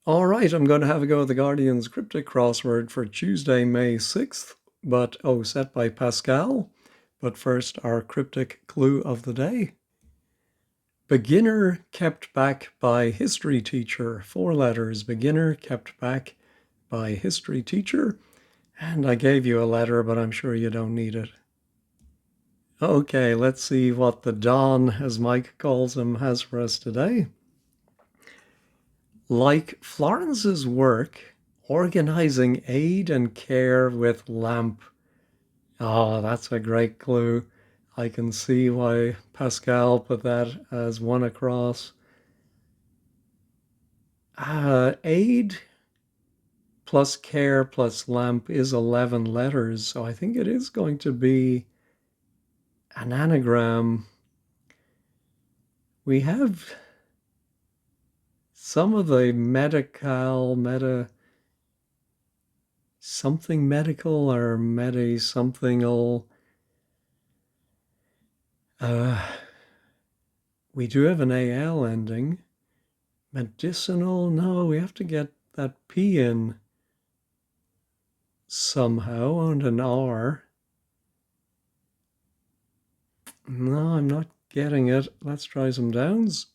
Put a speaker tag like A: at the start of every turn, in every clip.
A: All right, I'm going to have a go at the Guardian's Cryptic Crossword for Tuesday, May 6th, set by Pascal. But first, our cryptic clue of the day. Beginner kept back by history teacher. 4 letters. Beginner kept back by history teacher. And I gave you a letter, but I'm sure you don't need it. Okay, let's see what the Don, as Mike calls him, has for us today. Like Florence's work, organizing aid and care with lamp. Oh, that's a great clue. I can see why Pascal put that as one across. Aid plus care plus lamp is 11 letters, so I think it is going to be an anagram. We have some of the something medical or something. We do have an AL ending. Medicinal, no, we have to get that P in somehow, and an R. No, I'm not getting it. Let's try some downs.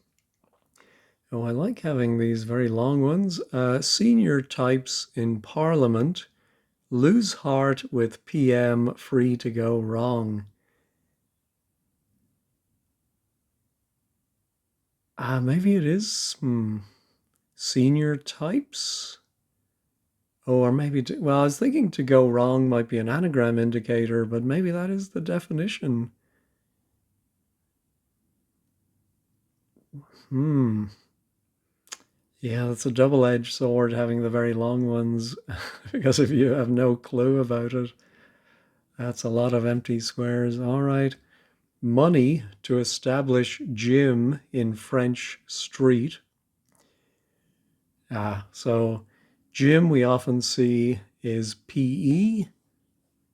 A: Oh, I like having these very long ones. Senior types in Parliament lose heart with PM free to go wrong. Maybe it is senior types. Oh, or maybe, well, I was thinking to go wrong might be an anagram indicator, but maybe that is the definition. Yeah, it's a double-edged sword having the very long ones, because if you have no clue about it, that's a lot of empty squares. All right. Money to establish gym in French street. So gym we often see is PE,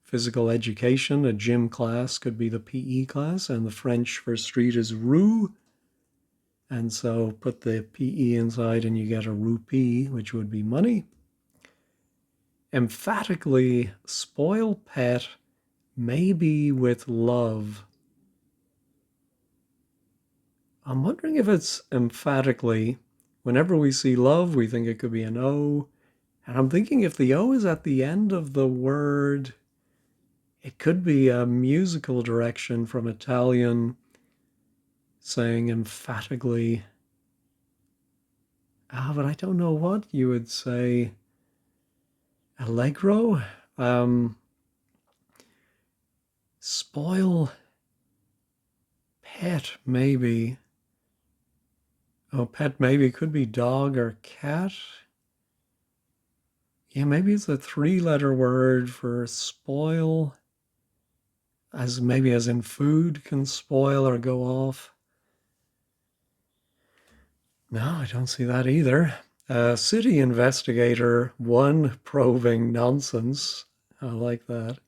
A: physical education. A gym class could be the PE class, and the French for street is rue. And so put the PE inside and you get a rupee, which would be money. Emphatically spoil pet, maybe with love. I'm wondering if it's emphatically. Whenever we see love, we think it could be an O. And I'm thinking if the O is at the end of the word, it could be a musical direction from Italian saying emphatically. But I don't know what you would say. Allegro? Spoil pet, maybe. Oh, pet maybe could be dog or cat. Yeah, maybe it's a 3-letter word for spoil, as maybe as in food can spoil or go off. No, I don't see that either. City investigator, 1 probing nonsense. I like that.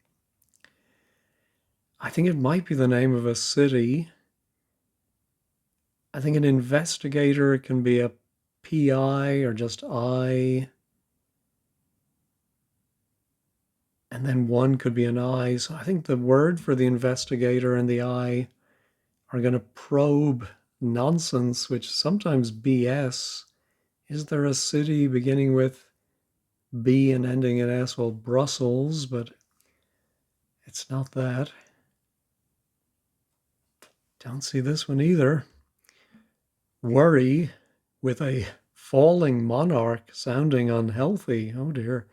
A: I think it might be the name of a city. I think an investigator can be a PI or just I. And then 1 could be an I. So I think the word for the investigator and the I are going to probe nonsense, which sometimes BS. Is there a city beginning with B and ending in S? Well, Brussels, but it's not that. Don't see this one either. Worry with a falling monarch sounding unhealthy. Oh dear.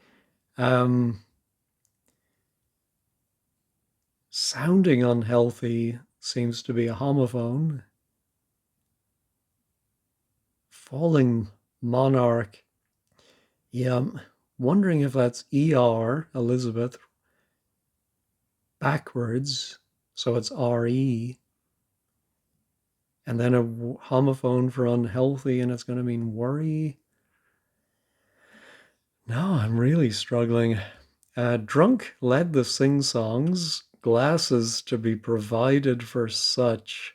A: Sounding unhealthy seems to be a homophone. Falling monarch. Yeah, I'm wondering if that's ER, Elizabeth, backwards. So it's RE. And then a homophone for unhealthy, and it's going to mean worry. No, I'm really struggling. Drunk led the sing-songs, glasses to be provided for such.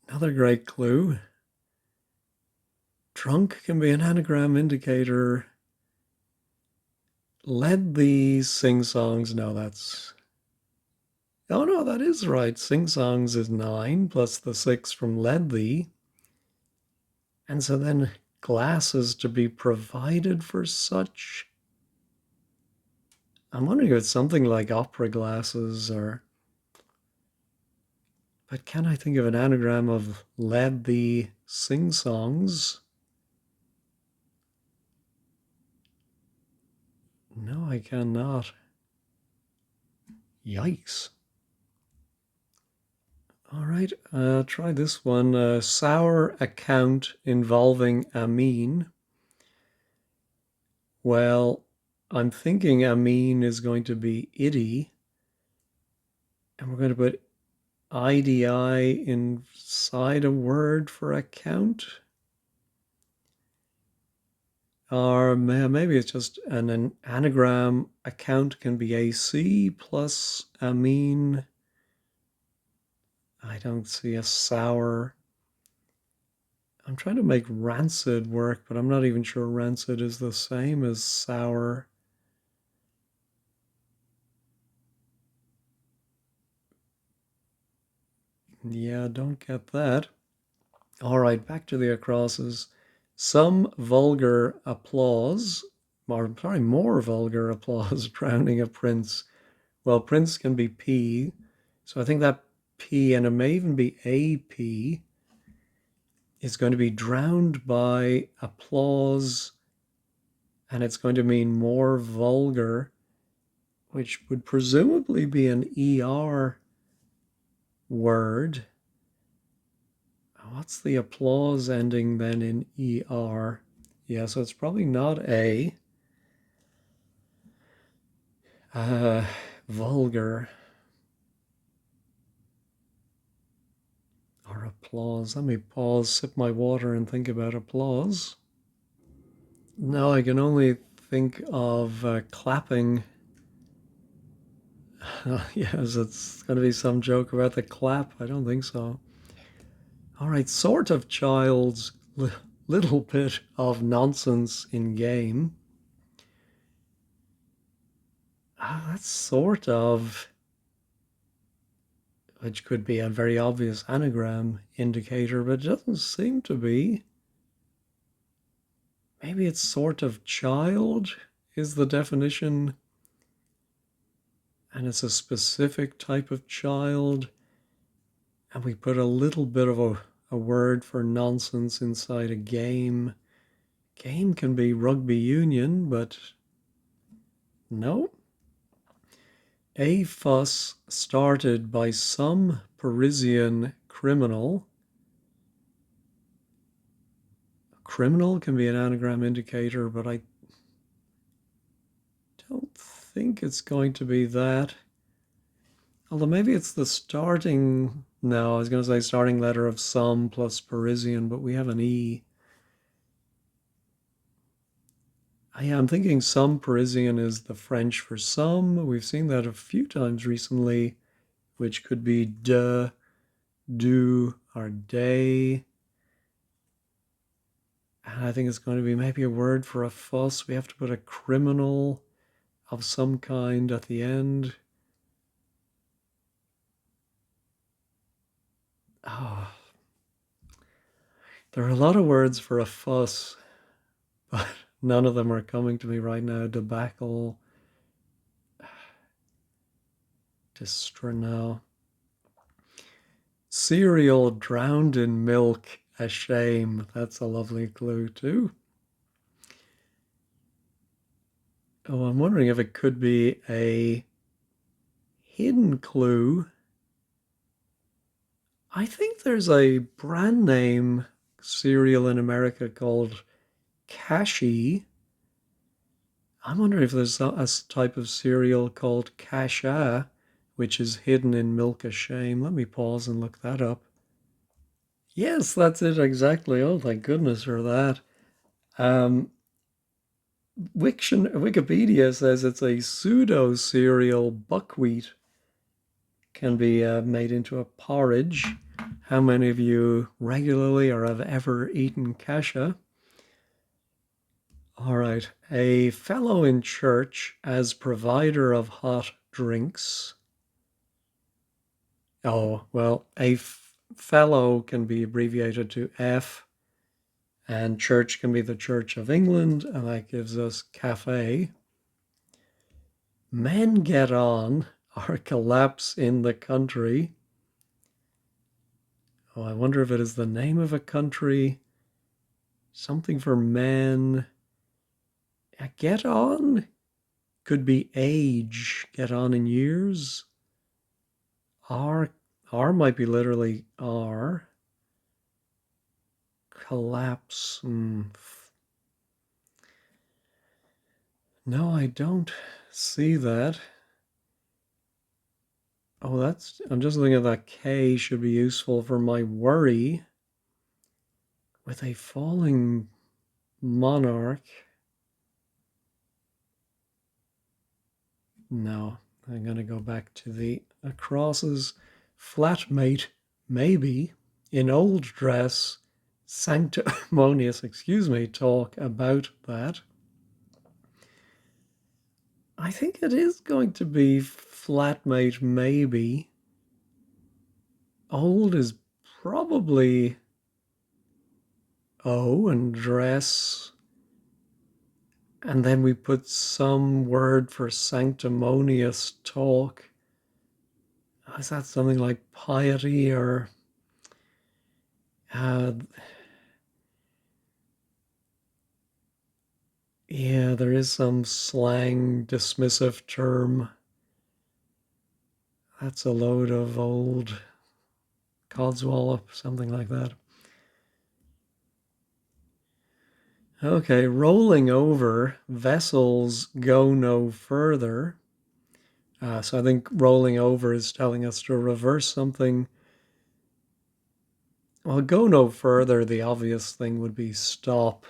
A: Another great clue. Drunk can be an anagram indicator. Led the sing-songs. No, that's... Oh, no, that is right. Sing-songs is 9 plus the 6 from led thee. And so then glasses to be provided for such. I'm wondering if it's something like opera glasses or... But can I think of an anagram of led the sing-songs? No, I cannot. Yikes. All right, try this one. Sour account involving Amin. Well, I'm thinking Amin is going to be iddy. And we're going to put IDI inside a word for account. Or maybe it's just an anagram. Account can be AC plus Amin. I don't see a sour. I'm trying to make rancid work, but I'm not even sure rancid is the same as sour. Yeah, don't get that. All right, back to the acrosses. Some vulgar applause, or sorry, more vulgar applause drowning a prince. Well, prince can be P, so I think that P, and it may even be AP, is going to be drowned by applause, and it's going to mean more vulgar, which would presumably be an ER word. What's the applause ending then in ER? Yeah, so it's probably not A. Vulgar or applause. Let me pause, sip my water, and think about applause. No, I can only think of clapping. Yes, it's going to be some joke about the clap. I don't think so. All right, sort of child's little bit of nonsense in game. That's sort of, which could be a very obvious anagram indicator, but it doesn't seem to be. Maybe it's sort of child is the definition, and it's a specific type of child, and we put a little bit of a word for nonsense inside a game. Game can be rugby union, but no. A fuss started by some Parisian criminal. Criminal can be an anagram indicator, but I don't think it's going to be that. Although maybe it's the starting, no, I was going to say starting letter of some plus Parisian, but we have an E. Yeah, I'm thinking some Parisian is the French for some. We've seen that a few times recently, which could be de, du, or day. And I think it's going to be maybe a word for a fuss. We have to put a criminal of some kind at the end. Oh, there are a lot of words for a fuss, but none of them are coming to me right now. Debacle, distro. Cereal drowned in milk, a shame. That's a lovely clue too. Oh, I'm wondering if it could be a hidden clue. I think there's a brand name cereal in America called Kashi. I'm wondering if there's a type of cereal called Kasha, which is hidden in milk a shame. Let me pause and look that up. Yes, that's it exactly. Oh, thank goodness for that. Um, Wikipedia says it's a pseudo cereal. Buckwheat can be made into a porridge. How many of you regularly or have ever eaten kasha? All right. A fellow in church as provider of hot drinks. Oh, well, fellow can be abbreviated to F, and church can be the Church of England, and that gives us cafe. Men get on or collapse in the country. Oh, I wonder if it is the name of a country. Something for men. Get on could be age. Get on in years. R R might be literally R. Collapse. No, I don't see that. Oh, I'm just looking at that K should be useful for my worry. With a falling monarch. No, I'm going to go back to the crosses. Flatmate, maybe, in old dress, sanctimonious, talk about that. I think it is going to be flatmate, maybe. Old is probably O, and dress. And then we put some word for sanctimonious talk. Is that something like piety or uh, yeah, there is some slang dismissive term. That's a load of old codswallop, something like that. Okay, rolling over, vessels go no further. So I think rolling over is telling us to reverse something. Well, go no further, the obvious thing would be stop,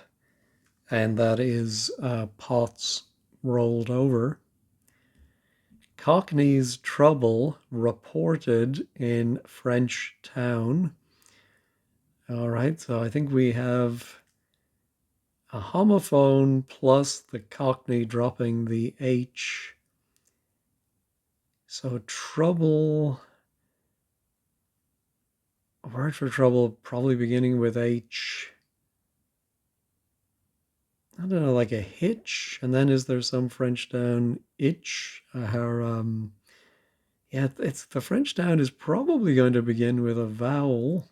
A: and that is pots rolled over. Cockney's trouble reported in French town. All right, so I think we have a homophone plus the Cockney dropping the H. So trouble, a word for trouble probably beginning with H. I don't know, like a hitch, and then is there some French down itch? Yeah, it's the French down is probably going to begin with a vowel.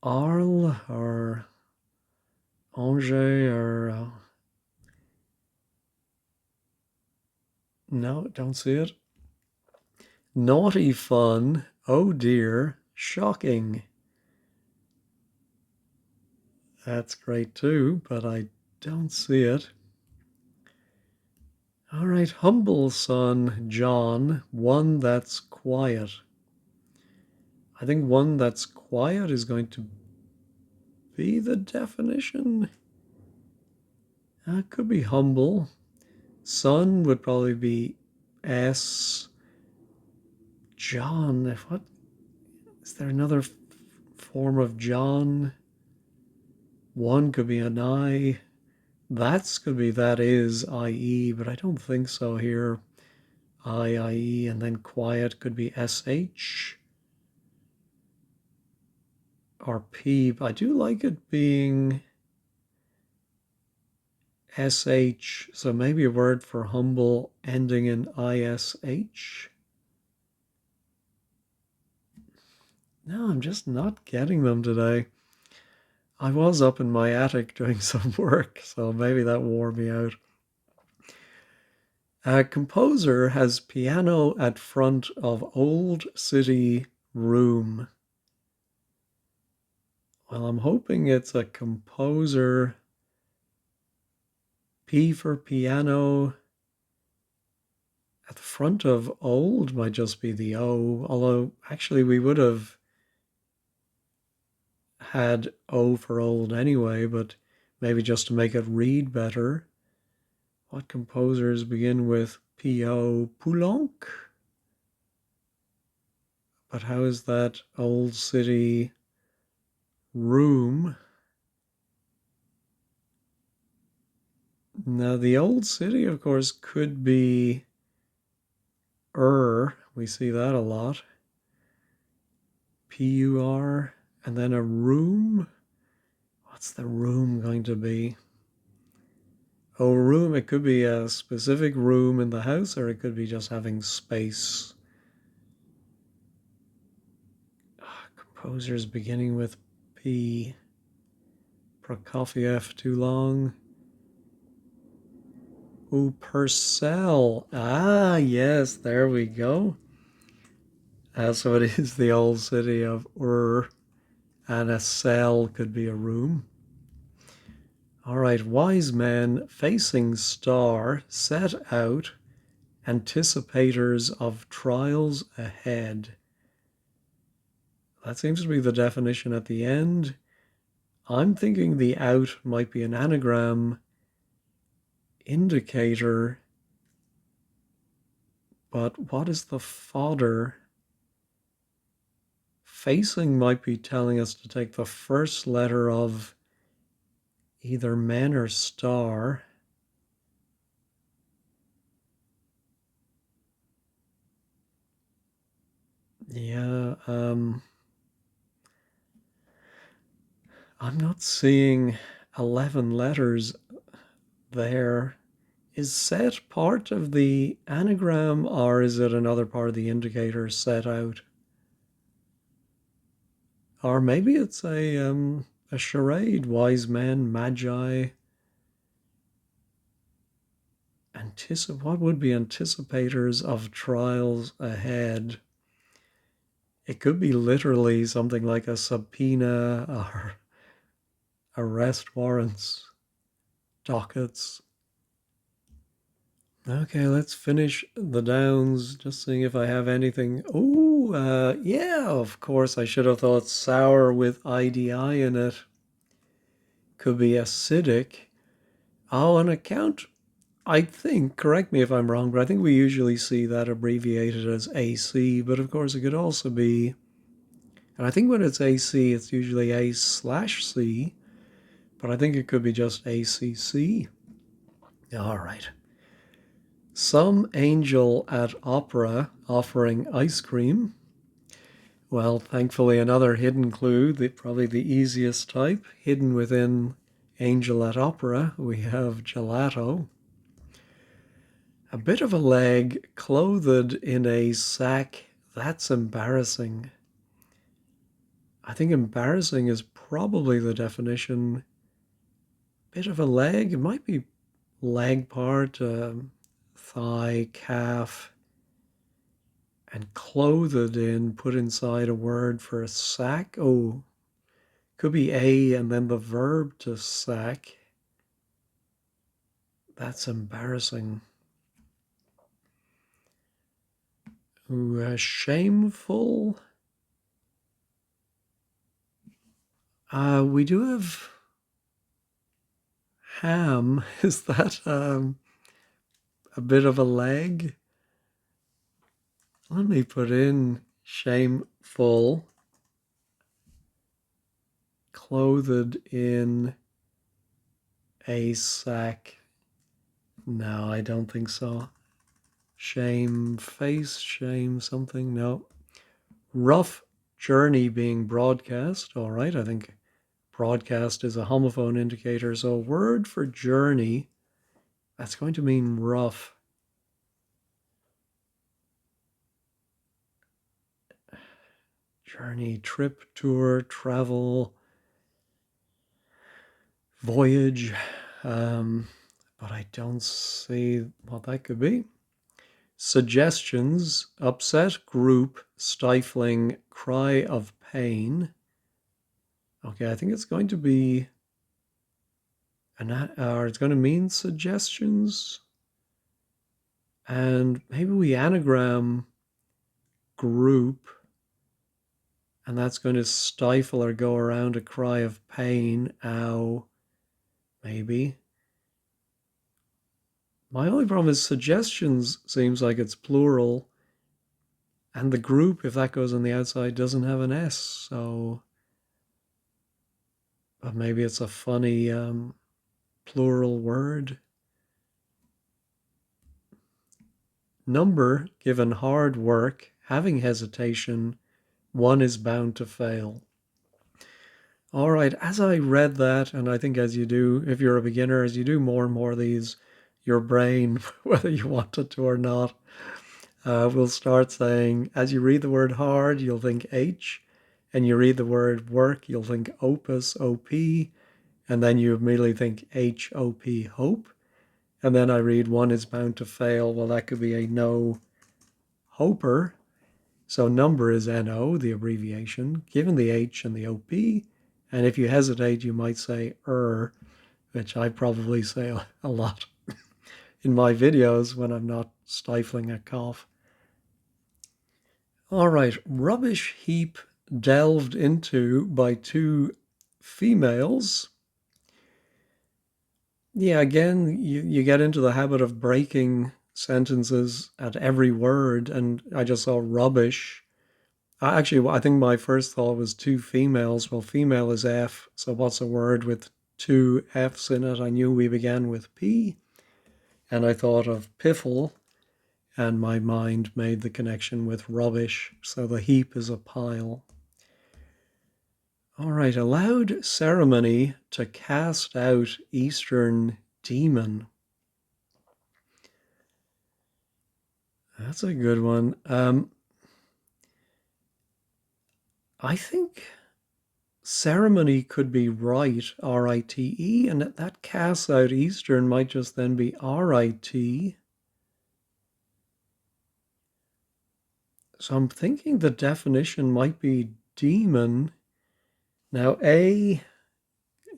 A: Arles or Angers or no, don't see it. Naughty fun. Oh dear, shocking. That's great too, but I don't see it. All right, humble son, John, one that's quiet. I think one that's quiet is going to be the definition. Could be humble. Son would probably be S. John, what? Is there another form of John? One could be an I. That's could be that is IE, but I don't think so here. IE, and then quiet could be SH or P. I do like it being SH, so maybe a word for humble ending in ISH. No, I'm just not getting them today. I was up in my attic doing some work, so maybe that wore me out. A composer has piano at front of old city room. Well, I'm hoping it's a composer. P for piano. At the front of old might just be the O, although actually we would have had O for old anyway, but maybe just to make it read better. What composers begin with P-O? Poulenc? But how is that old city room? Now, the old city, of course, could be We see that a lot. P-U-R. And then a room. What's the room going to be? Oh, room. It could be a specific room in the house, or it could be just having space. Composers beginning with P. Prokofiev, too long. Oh, Purcell. Ah, yes, there we go. So it is the old city of Ur, and a cell could be a room. All right, wise men facing star set out, anticipators of trials ahead. That seems to be the definition at the end. I'm thinking the out might be an anagram, indicator, but what is the fodder? Facing might be telling us to take the first letter of either men or star. Yeah, I'm not seeing 11 letters there. Is set part of the anagram, or is it another part of the indicator set out? Or maybe it's a charade, wise men, magi. What would be anticipators of trials ahead? It could be literally something like a subpoena or arrest warrants, dockets. Okay, let's finish the downs, just seeing if I have anything. Oh, yeah, of course, I should have thought sour with IDI in it. Could be acidic. Oh, an account, I think, correct me if I'm wrong, but I think we usually see that abbreviated as AC, but of course it could also be, and I think when it's AC, it's usually A/C, but I think it could be just ACC. All right. Some angel at opera offering ice cream. Well, thankfully, another hidden clue, probably the easiest type, hidden within angel at opera, we have gelato. A bit of a leg clothed in a sack. That's embarrassing. I think embarrassing is probably the definition. Bit of a leg, it might be leg part, thigh, calf, and clothed in, put inside a word for a sack. Oh, could be a and then the verb to sack. That's embarrassing. Ooh, shameful. We do have ham. Is that a bit of a leg? Let me put in shameful, clothed in a sack. No, I don't think so. Shame face, shame something. No. Rough journey being broadcast. All right, I think broadcast is a homophone indicator. So word for journey, that's going to mean rough. Journey, trip, tour, travel, voyage. But I don't see what that could be. Suggestions, upset, group, stifling, cry of pain. Okay, I think it's going to be, or it's going to mean suggestions. And maybe we anagram group, and that's going to stifle or go around a cry of pain. Ow, maybe. My only problem is suggestions seems like it's plural, and the group, if that goes on the outside, doesn't have an S, so but maybe it's a funny plural word. number, given hard work, having hesitation, one is bound to fail. All right, as I read that, and I think as you do, if you're a beginner, as you do more and more of these, your brain, whether you want it to or not, will start saying, as you read the word hard, you'll think H, and you read the word work, you'll think opus, OP, and then you immediately think HOP, hope. And then I read one is bound to fail. Well, that could be a no hoper. So number is NO, the abbreviation, given the H and the OP. And if you hesitate, you might say which I probably say a lot in my videos when I'm not stifling a cough. All right, rubbish heap delved into by two females. Yeah, again, you get into the habit of breaking sentences at every word, and I just saw rubbish. Actually, I think my first thought was two females. Well, female is F, so what's a word with two F's in it? I knew we began with P, and I thought of piffle, and my mind made the connection with rubbish, so the heap is a pile. All right, allowed ceremony to cast out Eastern demon. That's a good one. I think ceremony could be rite, R-I-T-E, and that casts out Eastern might just then be R-I-T. So I'm thinking the definition might be demon. Now, A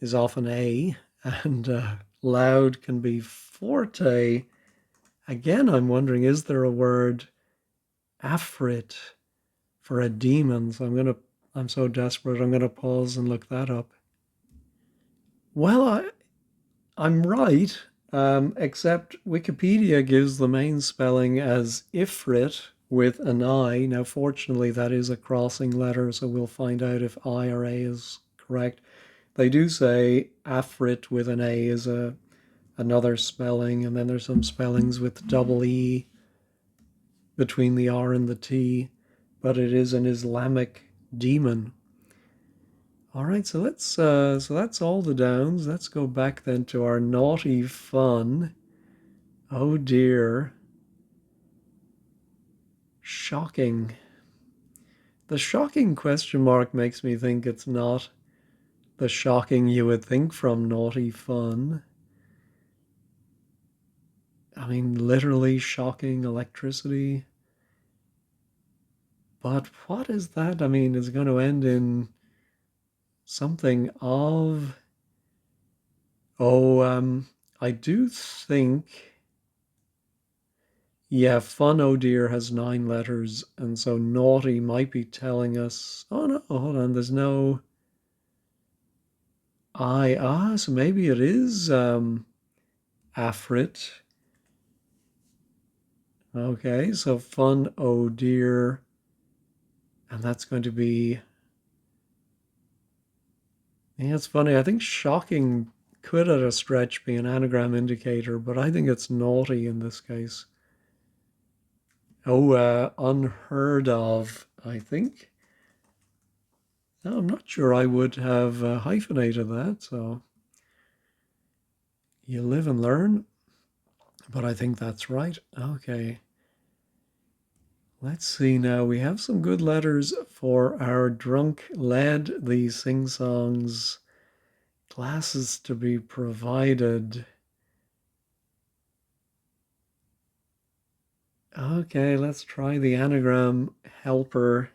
A: is often A, and loud can be forte. Again, I'm wondering, is there a word afrit for a demon? So I'm so desperate, I'm gonna pause and look that up. Well, I'm right, except Wikipedia gives the main spelling as Ifrit with an I. Now, fortunately, that is a crossing letter, so we'll find out if I or A is correct. They do say Afrit with an A is another spelling, and then there's some spellings with double E between the R and the T, but it is an Islamic demon. All right, so that's all the downs. Let's go back then to our naughty fun. Oh dear. Shocking. The shocking question mark makes me think it's not the shocking you would think from naughty fun. I mean, literally shocking electricity. But what is that? I mean, is it going to end in something of... Oh, I do think... Yeah, fun, oh dear, has 9 letters, and so naughty might be telling us... Oh no, hold on, there's no... so maybe it is Afrit. Okay, so fun, oh dear, and that's going to be... Yeah, it's funny, I think shocking could at a stretch be an anagram indicator, but I think it's naughty in this case. Oh, unheard of, I think. No, I'm not sure I would have hyphenated that, so you live and learn, but I think that's right. Okay. Let's see now. We have some good letters for our drunk lad, the sing-songs, glasses to be provided. Okay, let's try the anagram helper.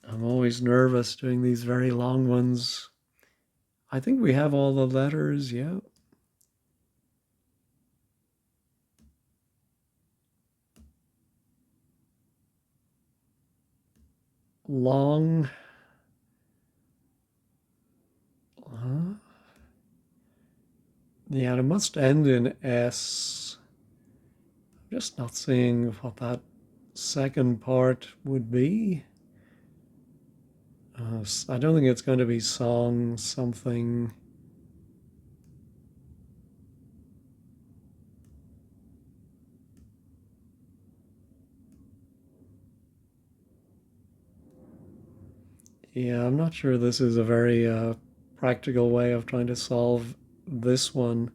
A: I'm always nervous doing these very long ones. I think we have all the letters, yeah. Long. Yeah, it must end in S. I'm just not seeing what that second part would be. I don't think it's going to be song something. Yeah, I'm not sure this is a very practical way of trying to solve this one.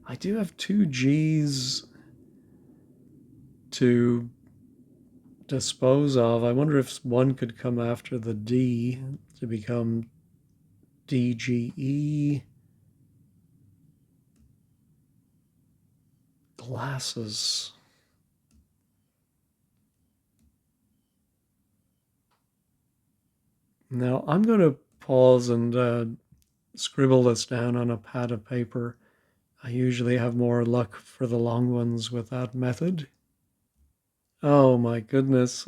A: I do have two G's to dispose of. I wonder if one could come after the D to become DGE. Glasses. Now I'm going to pause and scribble this down on a pad of paper. I usually have more luck for the long ones with that method. Oh my goodness.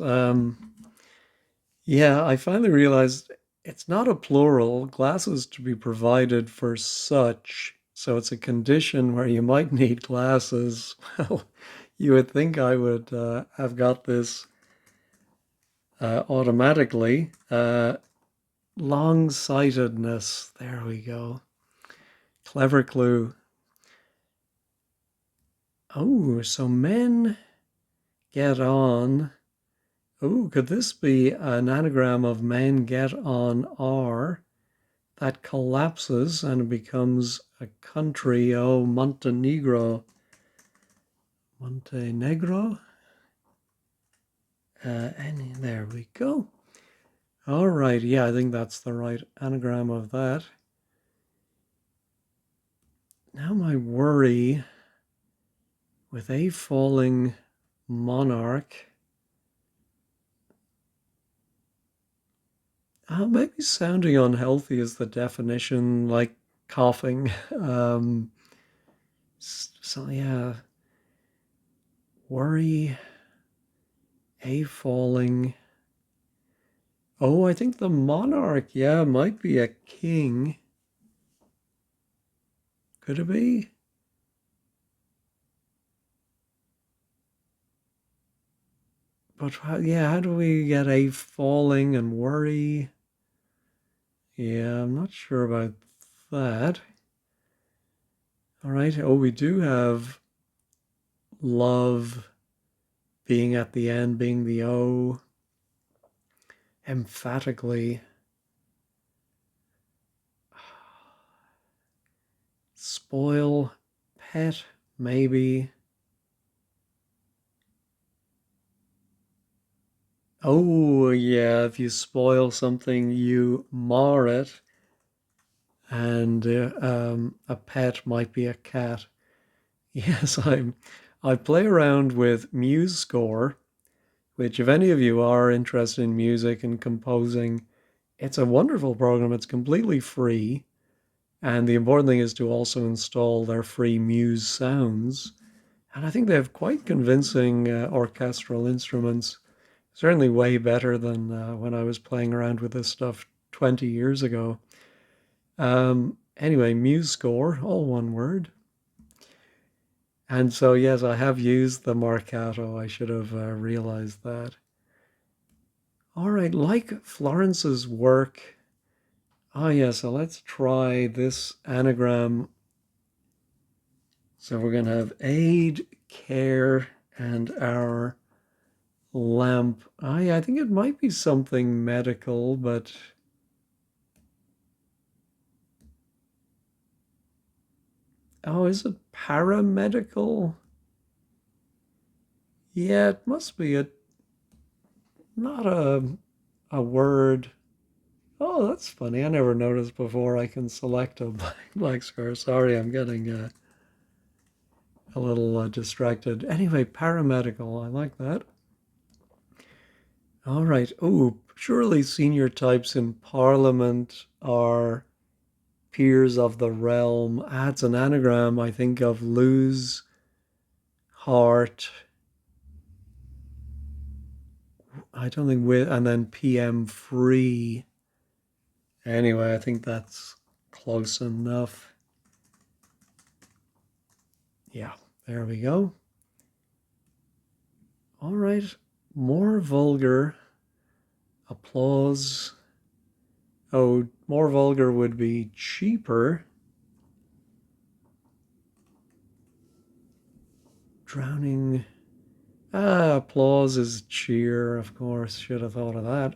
A: Yeah, I finally realized it's not a plural. Glasses to be provided for such. So it's a condition where you might need glasses. Well, you would think I would have got this automatically. Long-sightedness. There we go. Clever clue. Oh, so men get on. Oh, could this be an anagram of men get on R that collapses and becomes a country? Oh, Montenegro. Montenegro? And there we go. All right, yeah, I think that's the right anagram of that. Now my worry with a falling monarch. Maybe sounding unhealthy is the definition, like coughing. So yeah, worry, a falling. Oh, I think the monarch, yeah, might be a king. Could it be? But yeah, how do we get a falling and worry? Yeah, I'm not sure about that. All right. Oh, we do have love being at the end, being the O. Emphatically. Spoil, pet, maybe. Oh, yeah, if you spoil something, you mar it. And a pet might be a cat. Yes, I play around with MuseScore, which if any of you are interested in music and composing, it's a wonderful program. It's completely free. And the important thing is to also install their free Muse sounds. And I think they have quite convincing orchestral instruments, certainly way better than when I was playing around with this stuff 20 years ago. Anyway, MuseScore, all one word. And so, yes, I have used the Marcato. I should have realized that. All right, like Florence's work. Oh, yeah, so let's try this anagram. So we're going to have aid, care, and our lamp. I think it might be something medical, but oh, is it paramedical? Yeah, it must be not a word. Oh, that's funny. I never noticed before I can select a black square. Sorry, I'm getting a little distracted. Anyway, paramedical. I like that. All right. Oh, surely senior types in Parliament are peers of the realm. Adds an anagram, I think, of lose heart. I don't think with, and then PM free. Anyway, I think that's close enough. Yeah, there we go. All right, more vulgar applause. Oh, more vulgar would be cheaper. Drowning. Applause is cheer, of course. Should have thought of that.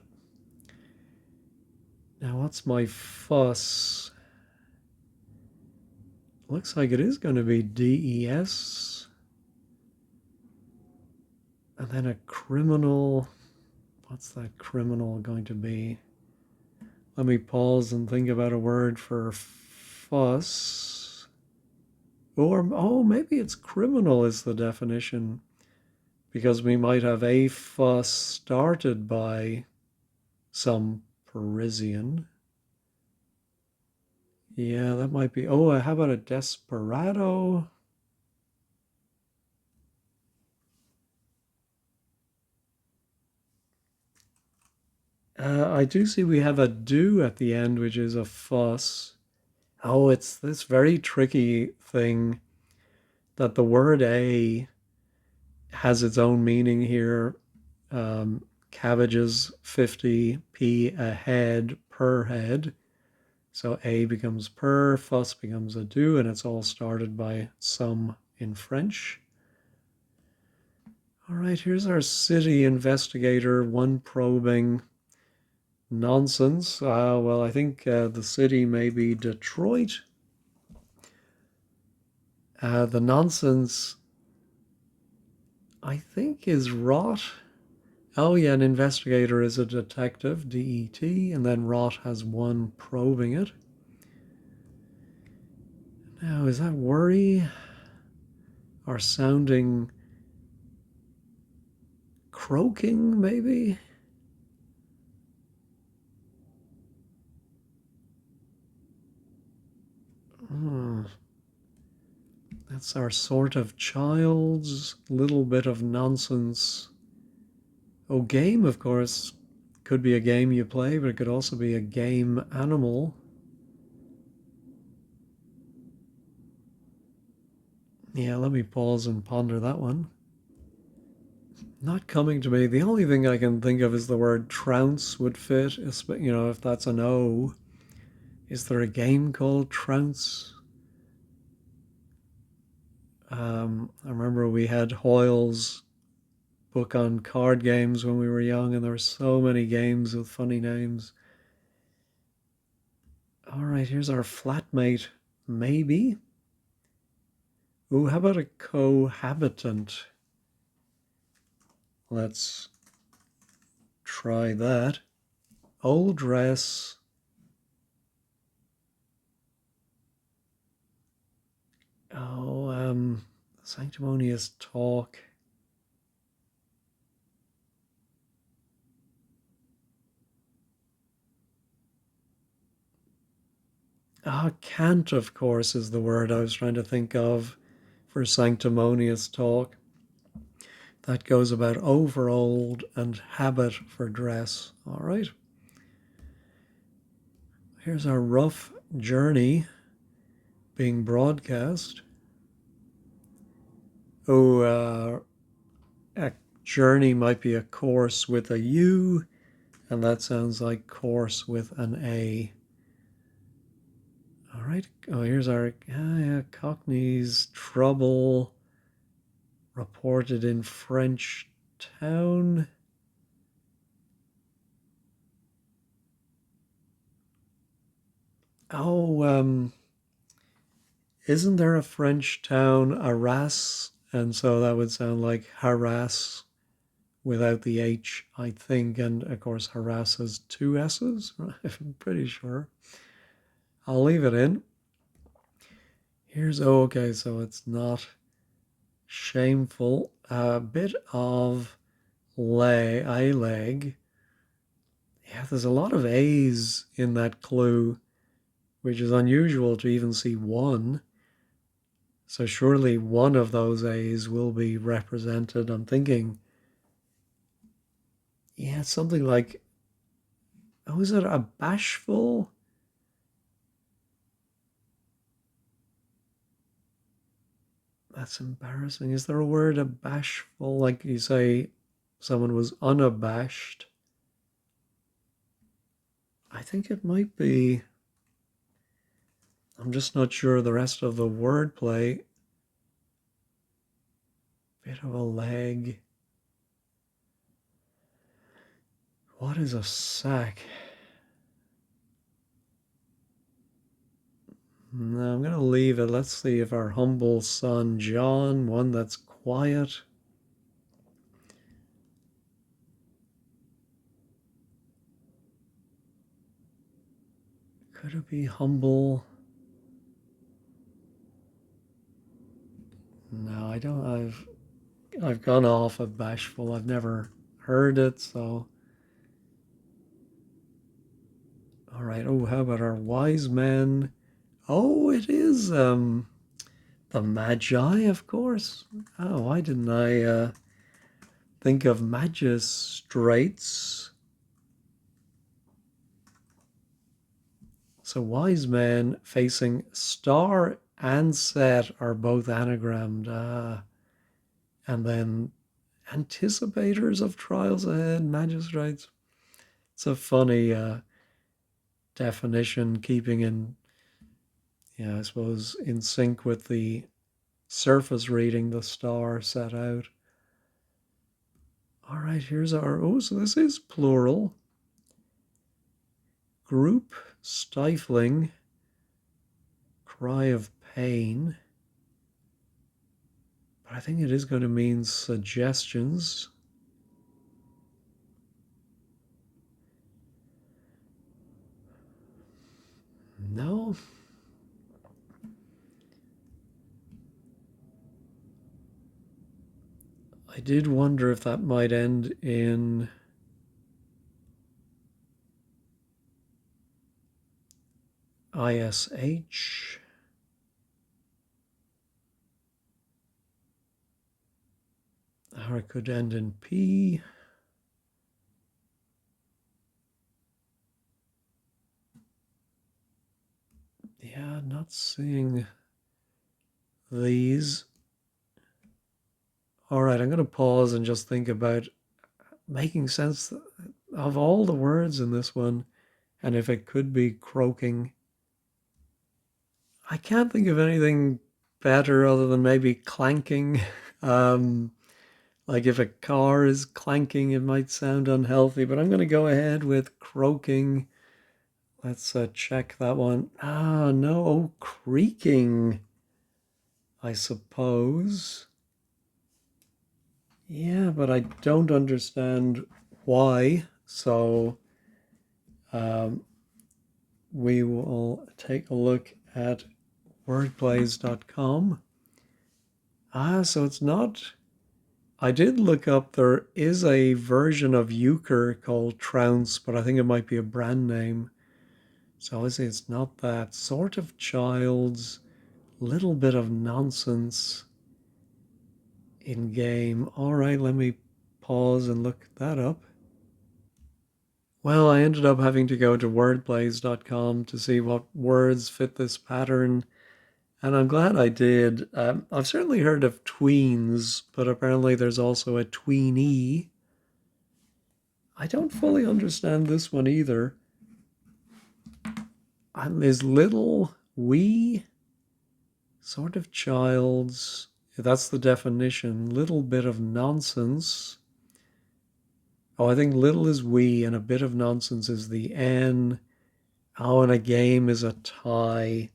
A: Now, what's my fuss? Looks like it is going to be DES. And then a criminal. What's that criminal going to be? Let me pause and think about a word for fuss. Or, oh, maybe it's criminal is the definition. Because we might have a fuss started by some Parisian. Yeah, that might be. Oh, how about a desperado? I do see we have a do at the end, which is a fuss. Oh, it's this very tricky thing that the word a has its own meaning here. Cabbages 50p a head per head. So a becomes per, fuss becomes a do, and it's all started by some in French. All right, here's our city investigator, one probing nonsense. Well, I think the city may be Detroit. The nonsense, I think, is rot. Oh, yeah, an investigator is a detective, DET, and then rot has one probing it. Now, is that worry or sounding croaking, maybe? Hmm. That's our sort of child's little bit of nonsense. Oh, game, of course, could be a game you play, but it could also be a game animal. Yeah, let me pause and ponder that one. Not coming to me. The only thing I can think of is the word trounce would fit. You know, if that's an O. Is there a game called Trounce? I remember we had Hoyle's book on card games when we were young, and there were so many games with funny names. All right, here's our flatmate, maybe. Ooh, how about a cohabitant? Let's try that. Old dress. Oh, sanctimonious talk. Cant, of course, is the word I was trying to think of for sanctimonious talk. That goes about over old and habit for dress. All right. Here's our rough journey being broadcast. Oh, a journey might be a course with a U, and that sounds like course with an A. All right. Oh, here's our Cockney's trouble reported in French town. Oh, isn't there a French town, Arras? And so that would sound like harass without the H, I think. And of course, harass has two S's, right? I'm pretty sure. I'll leave it in. Here's, oh, okay, so it's not shameful. A bit of a leg. Yeah, there's a lot of A's in that clue, which is unusual to even see one. So surely one of those A's will be represented. I'm thinking, yeah, something like, oh, is it a bashful? That's embarrassing. Is there a word, a bashful? Like you say, someone was unabashed. I think it might be. I'm just not sure the rest of the wordplay. Bit of a leg. What is a sack? No, I'm going to leave it. Let's see if our humble son John, one that's quiet. Could it be humble? No, I don't. I've gone off of bashful. I've never heard it, so all right. Oh, how about our wise men? Oh, it is the Magi, of course. Oh, why didn't I think of magistrates? So wise men facing star and set are both anagrammed. And then anticipators of trials ahead, magistrates. It's a funny definition, keeping in, I suppose, in sync with the surface reading the star set out. All right, here's our, oh, so this is plural. Group, stifling, cry of pain. But I think it is going to mean suggestions. No. I did wonder if that might end in ISH. Or it could end in P. Yeah, not seeing these. All right, I'm going to pause and just think about making sense of all the words in this one and if it could be croaking. I can't think of anything better other than maybe clanking. Um, like if a car is clanking, it might sound unhealthy, but I'm going to go ahead with croaking. Let's check that one. Ah, no, oh, creaking, I suppose. Yeah, but I don't understand why. So um, we will take a look at wordplays.com. Ah, so it's not. I did look up, there is a version of euchre called Trounce, but I think it might be a brand name. So I say it's not that. Sort of child's little bit of nonsense in game. All right, let me pause and look that up. Well, I ended up having to go to wordplays.com to see what words fit this pattern, and I'm glad I did. I've certainly heard of tweens, but apparently there's also a tweenie. I don't fully understand this one either. Is little, wee, sort of child's, that's the definition, little bit of nonsense. Oh, I think little is wee and a bit of nonsense is the N. Oh, and a game is a tie.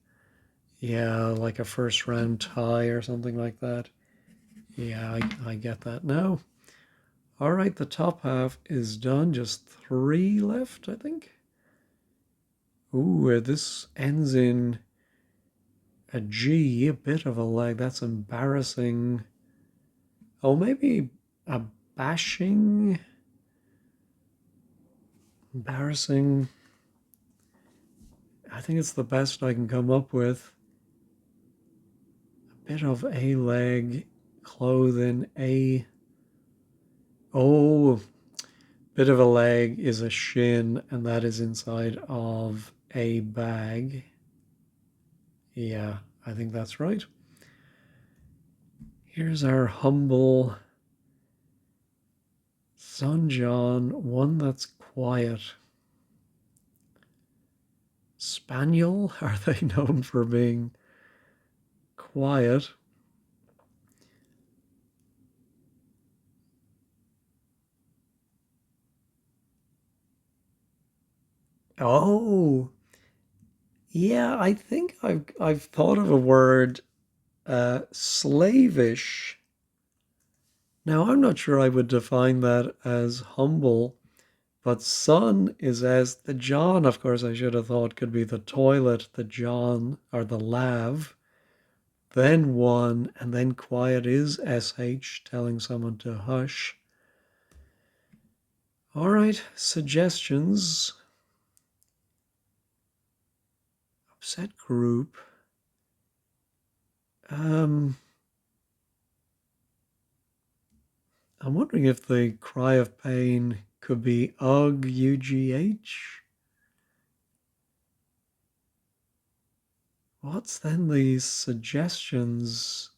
A: Yeah, like a first round tie or something like that. Yeah, I get that now. All right, the top half is done. Just 3 left, I think. Ooh, this ends in a G, a bit of a lag. That's embarrassing. Oh, maybe a bashing. Embarrassing. I think it's the best I can come up with. A bit of a leg, clothing, a. Oh, bit of a leg is a shin, and that is inside of a bag. Yeah, I think that's right. Here's our humble son John, one that's quiet. Spaniel, are they known for being quiet? Oh, Yeah, I think I've thought of a word, slavish. Now, I'm not sure I would define that as humble, but son is as the John, of course, I should have thought could be the toilet, the John, or the lav, then one, and then quiet is sh, telling someone to hush. All right, suggestions. Upset group. Um, I'm wondering if the cry of pain could be ugh, UGH. What's then the suggestions?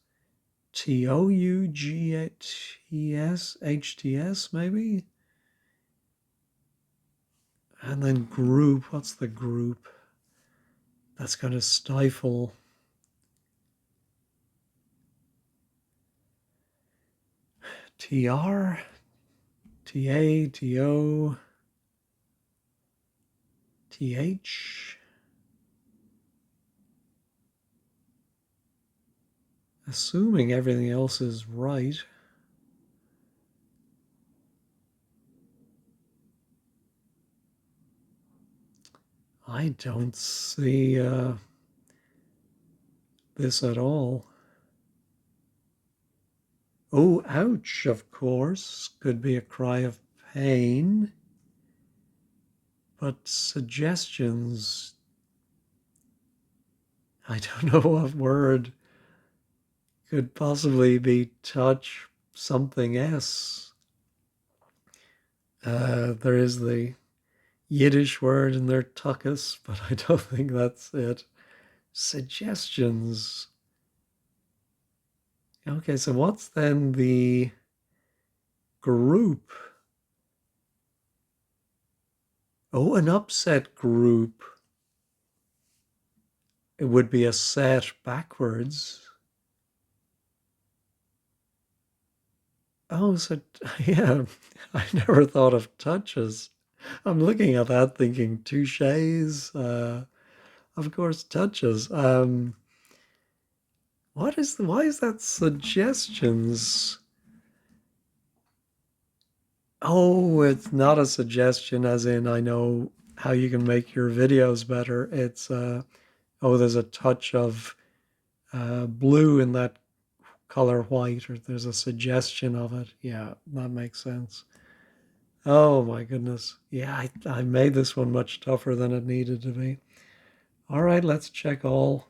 A: TOUGHTS, HTS maybe? And then group, what's the group? That's going to stifle. TR, TA, TO, TH. Assuming everything else is right. I don't see this at all. Oh, ouch, of course, could be a cry of pain. But suggestions, I don't know what word could possibly be touch something s. There is the Yiddish word in there, tuckus, but I don't think that's it. Suggestions. Okay, so what's then the group? Oh, an upset group. It would be a set backwards. Oh, so yeah, I never thought of touches. I'm looking at that thinking touches. Of course, touches. Why is that suggestions? Oh, it's not a suggestion as in I know how you can make your videos better. It's oh, there's a touch of blue in that color white, or there's a suggestion of it. Yeah, that makes sense. Oh my goodness. Yeah, I made this one much tougher than it needed to be. All right, let's check all.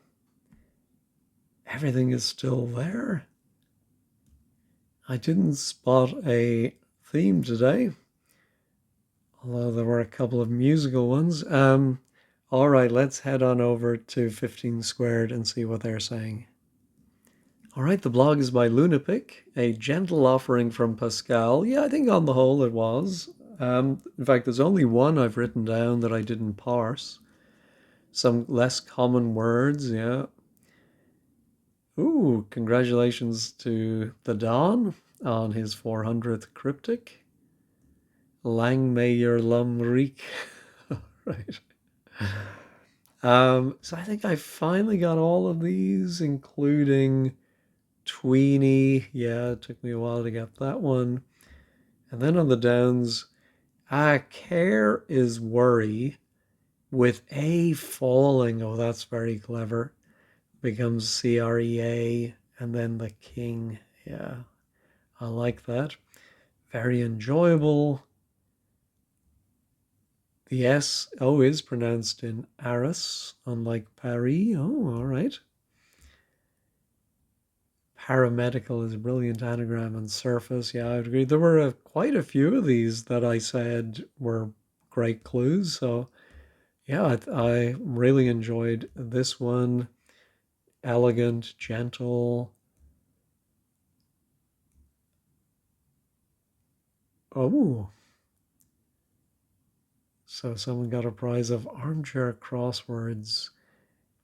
A: Everything is still there. I didn't spot a theme today, although there were a couple of musical ones. All right, let's head on over to 15 Squared and see what they're saying. All right, the blog is by Lunapic, a gentle offering from Pascal. Yeah, I think on the whole it was. In fact, there's only one I've written down that I didn't parse. Some less common words, yeah. Ooh, congratulations to the Don on his 400th cryptic. Lang may your lum reek. Right. So I think I finally got all of these, including Tweeny. Yeah, it took me a while to get that one. And then on the downs, care is worry with a falling. Oh, that's very clever. Becomes CREA and then the king. Yeah, I like that. Very enjoyable. The S-O is pronounced in Aris, unlike Paris. Oh, all right. Paramedical is a brilliant anagram on surface. Yeah, I would agree. There were quite a few of these that I said were great clues. So, yeah, I really enjoyed this one. Elegant, gentle. Oh, so someone got a prize of armchair crosswords.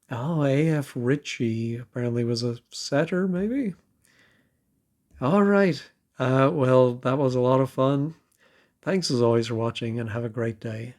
A: Oh, A.F. Ritchie apparently was a setter, maybe? All right. Well, that was a lot of fun. Thanks as always for watching and have a great day.